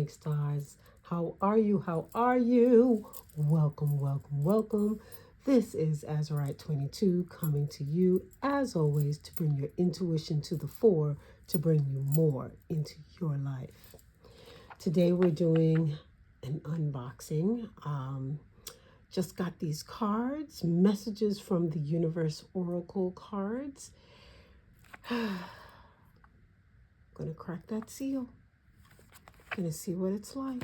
Snake Stars. How are you? How are you? Welcome, welcome, welcome. This is Azurite 22 coming to you, as always, to bring your intuition to the fore, to bring you more into your life. Today we're doing an unboxing. Just got these cards, messages from the Universe Oracle cards. Gonna crack that seal. Gonna see what it's like.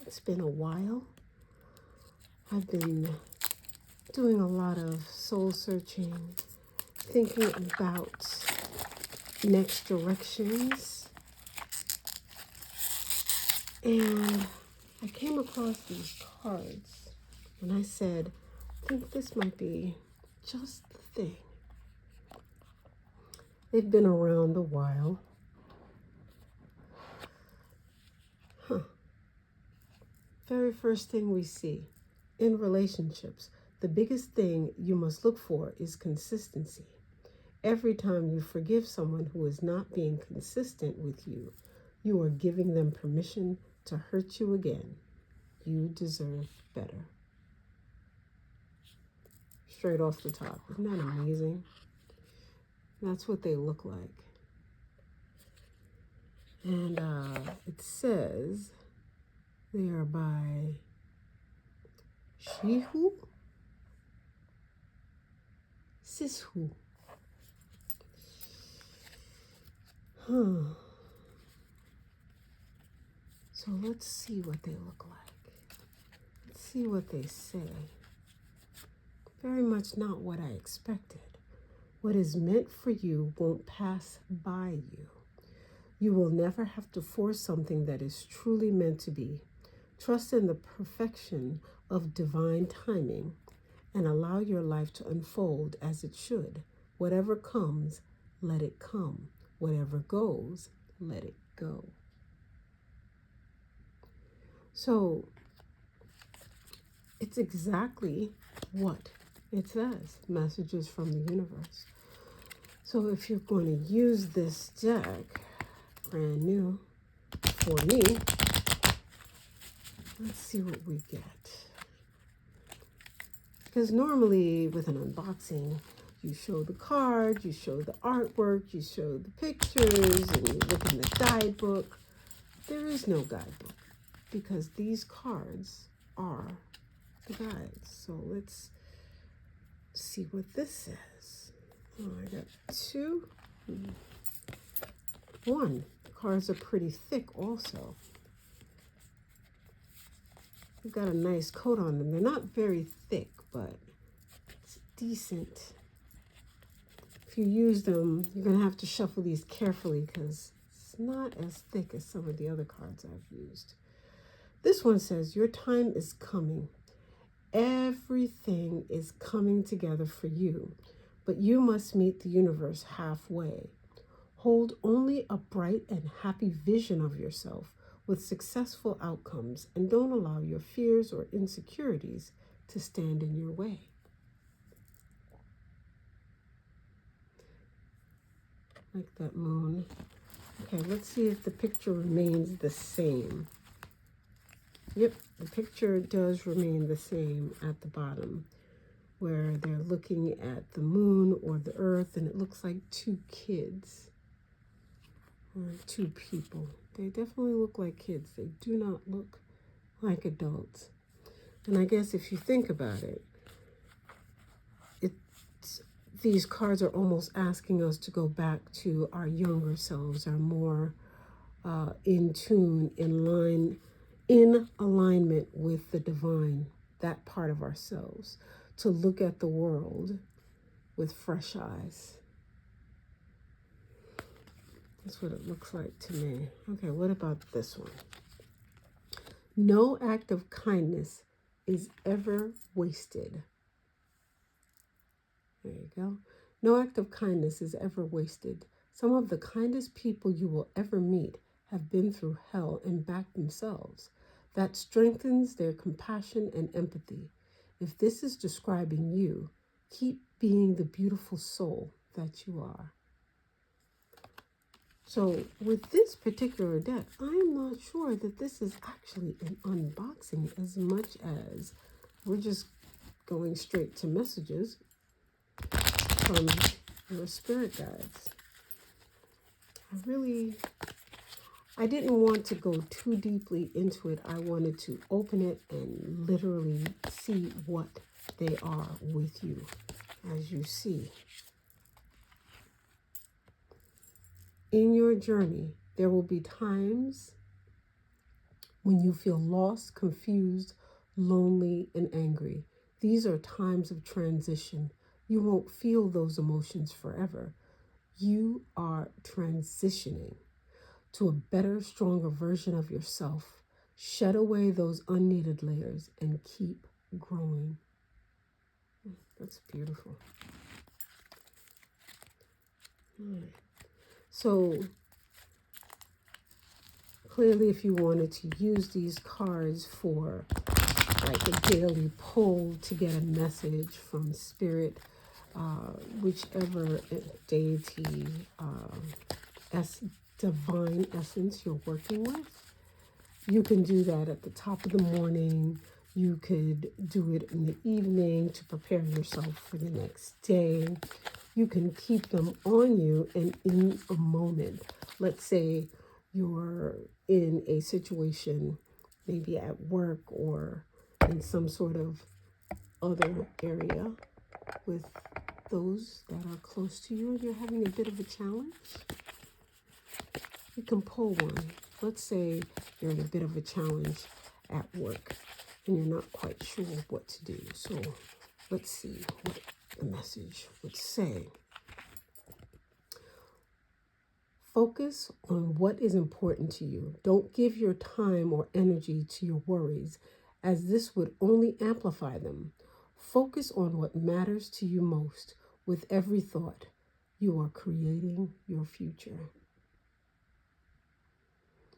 It's been a while. I've been doing a lot of soul searching, thinking about next directions. And I came across these cards and I said, I think this might be just the thing. They've been around a while. Very first thing we see in relationships, the biggest thing you must look for is consistency. Every time you forgive someone who is not being consistent with you, you are giving them permission to hurt you again. You deserve better. Straight off the top. Isn't that amazing? That's what they look like. And it says they are by Sishui. So let's see what they look like. Let's see what they say. Very much not what I expected. What is meant for you won't pass by you. You will never have to force something that is truly meant to be. Trust in the perfection of divine timing and allow your life to unfold as it should. Whatever comes, let it come. Whatever goes, let it go. So it's exactly what it says. Messages from the universe. So if you're going to use this deck, brand new for me, let's see what we get. Because normally with an unboxing, you show the card, you show the artwork, you show the pictures, and you look in the guidebook. There is no guidebook because these cards are the guides. So let's see what this says. Oh, I got two. One. The cards are pretty thick also. They've got a nice coat on them. They're not very thick, but it's decent. If you use them, you're going to have to shuffle these carefully because it's not as thick as some of the other cards I've used. This one says, your time is coming. Everything is coming together for you, but you must meet the universe halfway. Hold only a bright and happy vision of yourself with successful outcomes, and don't allow your fears or insecurities to stand in your way. Like that moon. Okay, let's see if the picture remains the same. Yep, the picture does remain the same at the bottom, where they're looking at the moon or the earth, and it looks like two kids or two people. They definitely look like kids. They do not look like adults. And I guess if you think about it, these cards are almost asking us to go back to our younger selves, our more in tune, in alignment with the divine, that part of ourselves, to look at the world with fresh eyes. That's what it looks like to me. Okay, what about this one? No act of kindness is ever wasted. There you go. No act of kindness is ever wasted. Some of the kindest people you will ever meet have been through hell and back themselves. That strengthens their compassion and empathy. If this is describing you, keep being the beautiful soul that you are. So with this particular deck, I'm not sure that this is actually an unboxing as much as we're just going straight to messages from your spirit guides. I didn't want to go too deeply into it. I wanted to open it and literally see what they are with you. As you see, in your journey, there will be times when you feel lost, confused, lonely, and angry. These are times of transition. You won't feel those emotions forever. You are transitioning to a better, stronger version of yourself. Shed away those unneeded layers and keep growing. That's beautiful. All right. So clearly, if you wanted to use these cards for like a daily pull to get a message from spirit, whichever deity, divine essence you're working with, you can do that at the top of the morning. You could do it in the evening to prepare yourself for the next day. You can keep them on you, and in a moment, let's say you're in a situation, maybe at work or in some sort of other area with those that are close to you, and you're having a bit of a challenge, you can pull one. Let's say you're in a bit of a challenge at work and you're not quite sure what to do. So let's see what the message would say. Focus on what is important to you. Don't give your time or energy to your worries, as this would only amplify them. Focus on what matters to you most. With every thought, you are creating your future.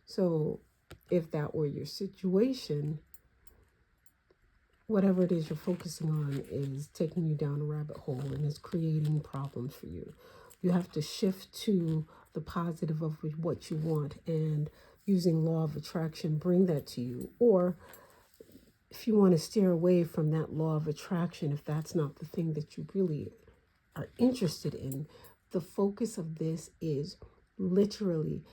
So if that were your situation, whatever it is you're focusing on is taking you down a rabbit hole and is creating problems for you. You have to shift to the positive of what you want, and using law of attraction, bring that to you. Or if you want to steer away from that law of attraction, if that's not the thing that you really are interested in, the focus of this is literally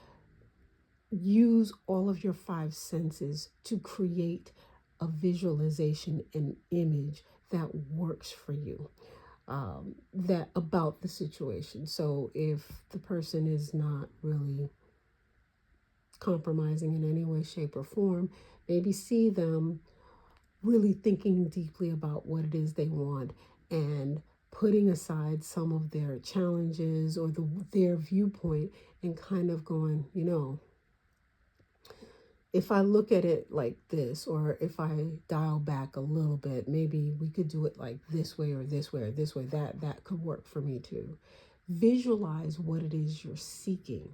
use all of your five senses to create a visualization, an image that works for you, that about the situation. So if the person is not really compromising in any way, shape, or form, maybe see them really thinking deeply about what it is they want and putting aside some of their challenges or their viewpoint and kind of going, if I look at it like this, or if I dial back a little bit, maybe we could do it like this way or this way or this way. That could work for me too. Visualize what it is you're seeking,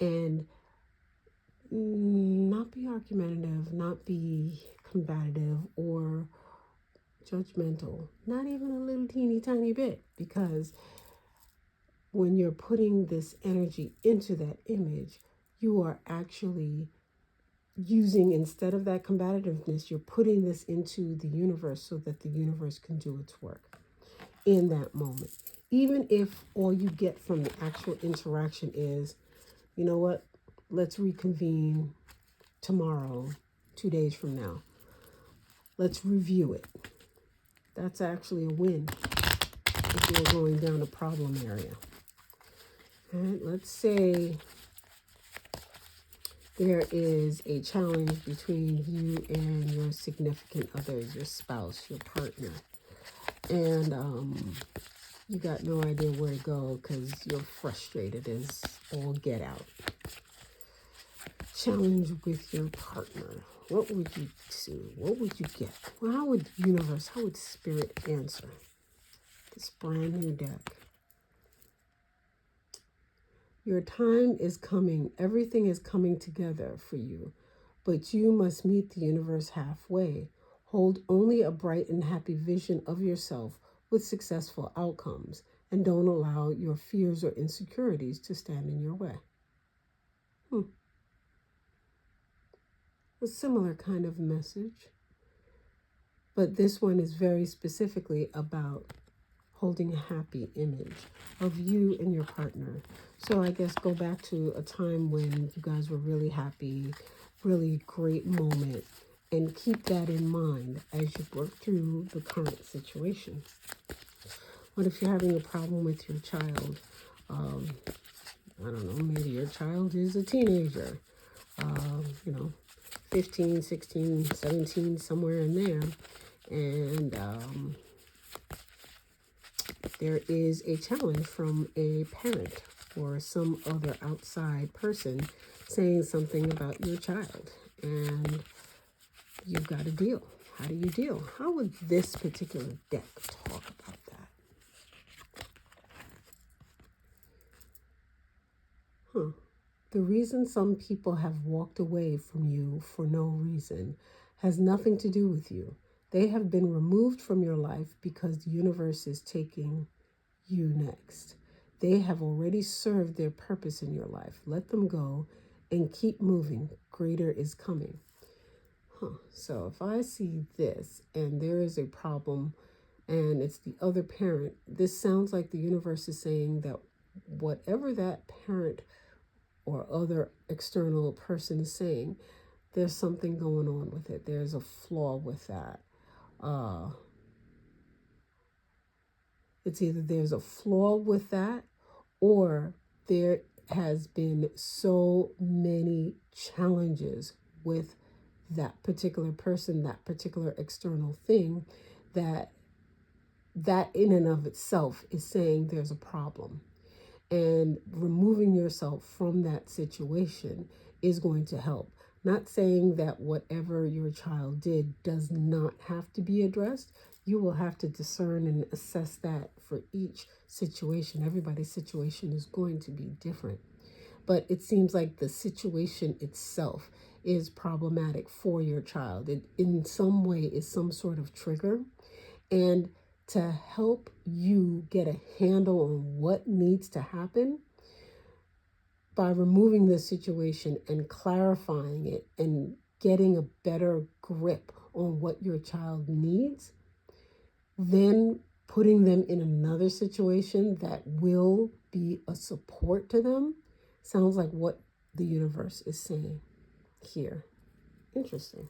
and not be argumentative, not be combative or judgmental, not even a little teeny tiny bit, because when you're putting this energy into that image, you are actually using, instead of that combativeness, you're putting this into the universe so that the universe can do its work in that moment. Even if all you get from the actual interaction is, you know what, let's reconvene tomorrow, 2 days from now. Let's review it. That's actually a win if you're going down a problem area. All right, let's say there is a challenge between you and your significant other, your spouse, your partner. And you got no idea where to go because you're frustrated as all get out. Challenge with your partner. What would you do? What would you get? Well, how would universe, how would spirit answer this brand new deck? Your time is coming. Everything is coming together for you, but you must meet the universe halfway. Hold only a bright and happy vision of yourself with successful outcomes, and don't allow your fears or insecurities to stand in your way. Hmm. A similar kind of message, but this one is very specifically about holding a happy image of you and your partner. So I guess go back to a time when you guys were really happy, really great moment, and keep that in mind as you work through the current situation. What if you're having a problem with your child? I don't know, maybe your child is a teenager, you know, 15, 16, 17, somewhere in there. And there is a challenge from a parent or some other outside person saying something about your child. And you've got to deal. How do you deal? How would this particular deck talk about that? The reason some people have walked away from you for no reason has nothing to do with you. They have been removed from your life because the universe is taking you next. They have already served their purpose in your life. Let them go and keep moving. Greater is coming. So if I see this and there is a problem and it's the other parent, this sounds like the universe is saying that whatever that parent or other external person is saying, there's something going on with it. There's a flaw with that. It's either there's a flaw with that, or there has been so many challenges with that particular person, that particular external thing, that in and of itself is saying there's a problem. And removing yourself from that situation is going to help. Not saying that whatever your child did does not have to be addressed. You will have to discern and assess that for each situation. Everybody's situation is going to be different. But it seems like the situation itself is problematic for your child. It in some way is some sort of trigger. And to help you get a handle on what needs to happen, by removing the situation and clarifying it and getting a better grip on what your child needs, then putting them in another situation that will be a support to them, sounds like what the universe is saying here. Interesting.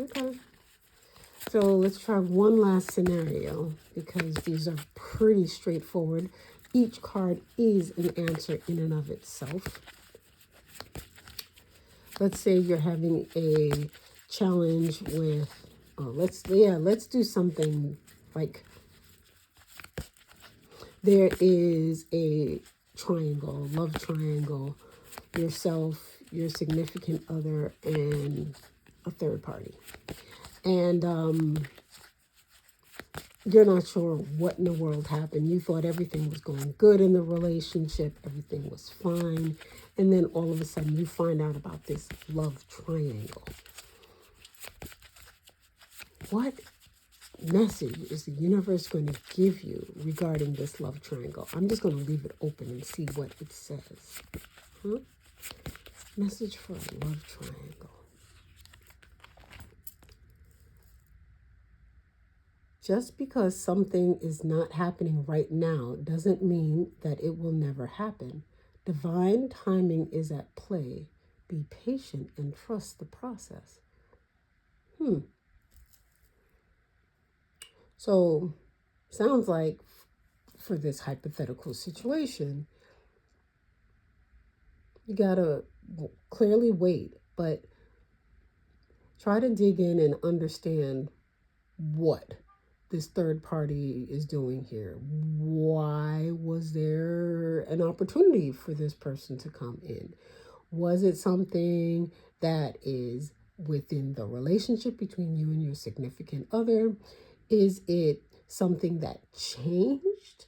Okay. So let's try one last scenario because these are pretty straightforward. Each card is an answer in and of itself. Let's say you're having a challenge with, let's do something like there is a triangle, love triangle, yourself, your significant other, and a third party. And you're not sure what in the world happened. You thought everything was going good in the relationship. Everything was fine. And then all of a sudden you find out about this love triangle. What message is the universe going to give you regarding this love triangle? I'm just going to leave it open and see what it says. Message for a love triangle. Just because something is not happening right now doesn't mean that it will never happen. Divine timing is at play. Be patient and trust the process. So, sounds like for this hypothetical situation, you gotta clearly wait, but try to dig in and understand what this third party is doing here. Why was there an opportunity for this person to come in? Was it something that is within the relationship between you and your significant other? Is it something that changed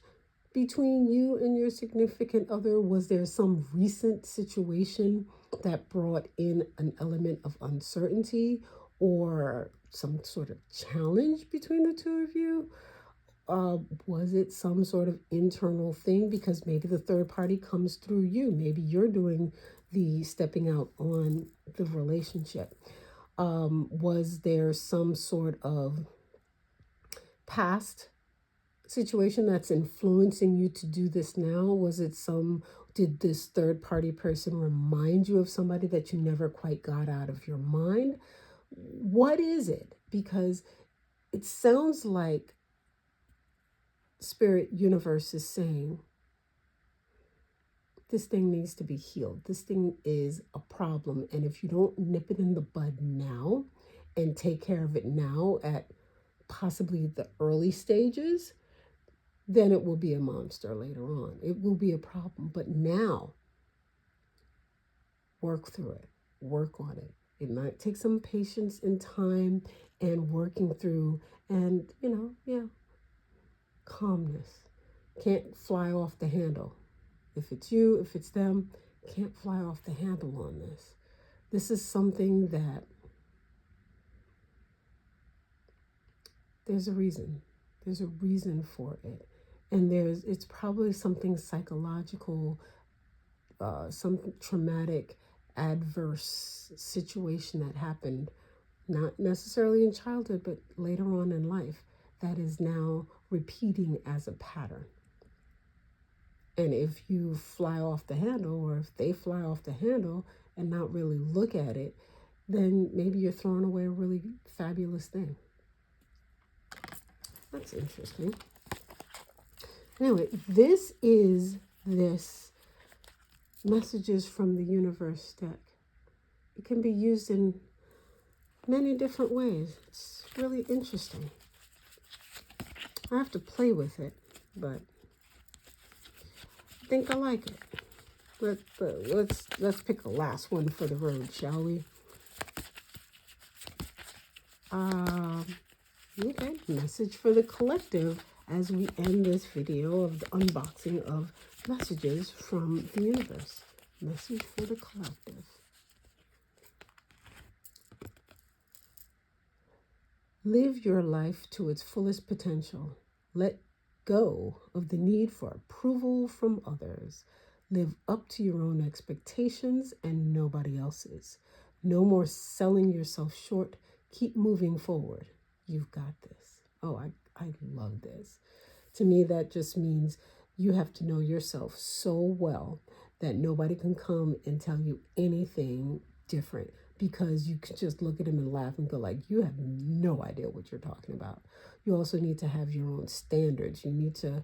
between you and your significant other? Was there some recent situation that brought in an element of uncertainty or some sort of challenge between the two of you? Was it some sort of internal thing? Because maybe the third party comes through you. Maybe you're doing the stepping out on the relationship. Was there some sort of past situation that's influencing you to do this now? Did this third party person remind you of somebody that you never quite got out of your mind? What is it? Because it sounds like Spirit Universe is saying, this thing needs to be healed. This thing is a problem. And if you don't nip it in the bud now and take care of it now at possibly the early stages, then it will be a monster later on. It will be a problem. But now, work through it. Work on it. It might take some patience and time and working through and, calmness. Can't fly off the handle. If it's you, if it's them, can't fly off the handle on this. This is something that there's a reason. There's a reason for it. And it's probably something psychological, some traumatic, adverse situation that happened, not necessarily in childhood, but later on in life, that is now repeating as a pattern. And if you fly off the handle, or if they fly off the handle and not really look at it, then maybe you're throwing away a really fabulous thing. That's interesting. Anyway, this Messages from the Universe deck. It can be used in many different ways. It's really interesting. I have to play with it, but I think I like it. Let's pick a last one for the road, shall we? Okay, message for the collective as we end this video of the unboxing of messages from the universe. Message for the collective. Live your life to its fullest potential. Let go of the need for approval from others. Live up to your own expectations and nobody else's. No more selling yourself short. Keep moving forward. You've got this. Oh, I love this. To me, that just means you have to know yourself so well that nobody can come and tell you anything different, because you can just look at him and laugh and go like, you have no idea what you're talking about. You also need to have your own standards. You need to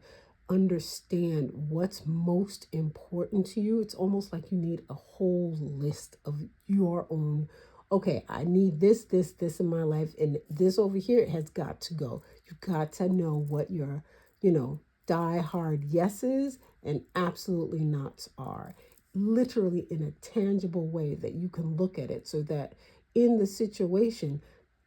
understand what's most important to you. It's almost like you need a whole list of your own. Okay, I need this in my life, and this over here has got to go. You've got to know what your, die hard yeses and absolutely nots are. Literally in a tangible way that you can look at it, so that in the situation,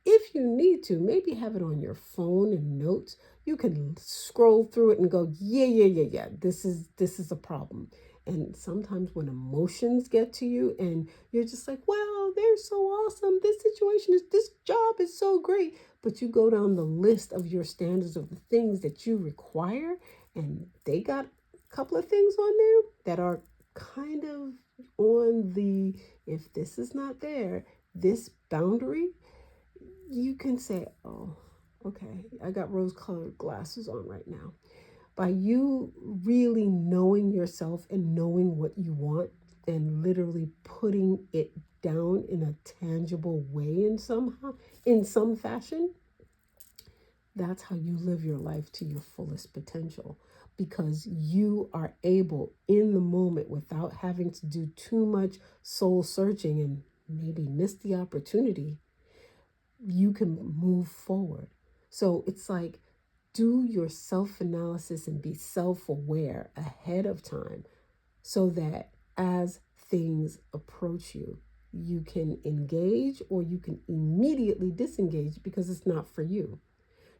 if you need to, maybe have it on your phone and notes. You can scroll through it and go, yeah. This is a problem. And sometimes when emotions get to you and you're just like, wow, they're so awesome. This job is so great. But you go down the list of your standards of the things that you require, and they got a couple of things on there that are kind of on the, if this is not there, this boundary, you can say, oh, okay, I got rose-colored glasses on right now. By you really knowing yourself and knowing what you want and literally putting it down in a tangible way in some fashion, that's how you live your life to your fullest potential, because you are able in the moment, without having to do too much soul searching and maybe miss the opportunity, you can move forward. So it's like, do your self-analysis and be self-aware ahead of time, so that as things approach you, you can engage or you can immediately disengage because it's not for you.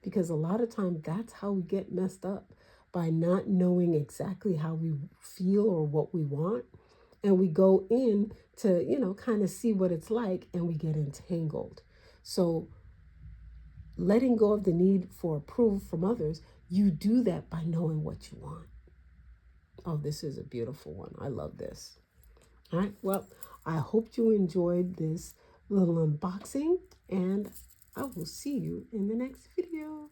Because a lot of times that's how we get messed up, by not knowing exactly how we feel or what we want. And we go in to, kind of see what it's like, and we get entangled. So letting go of the need for approval from others, You do that by knowing what you want. Oh, this is a beautiful one. I love this. All right. Well, I hope you enjoyed this little unboxing, and I will see you in the next video.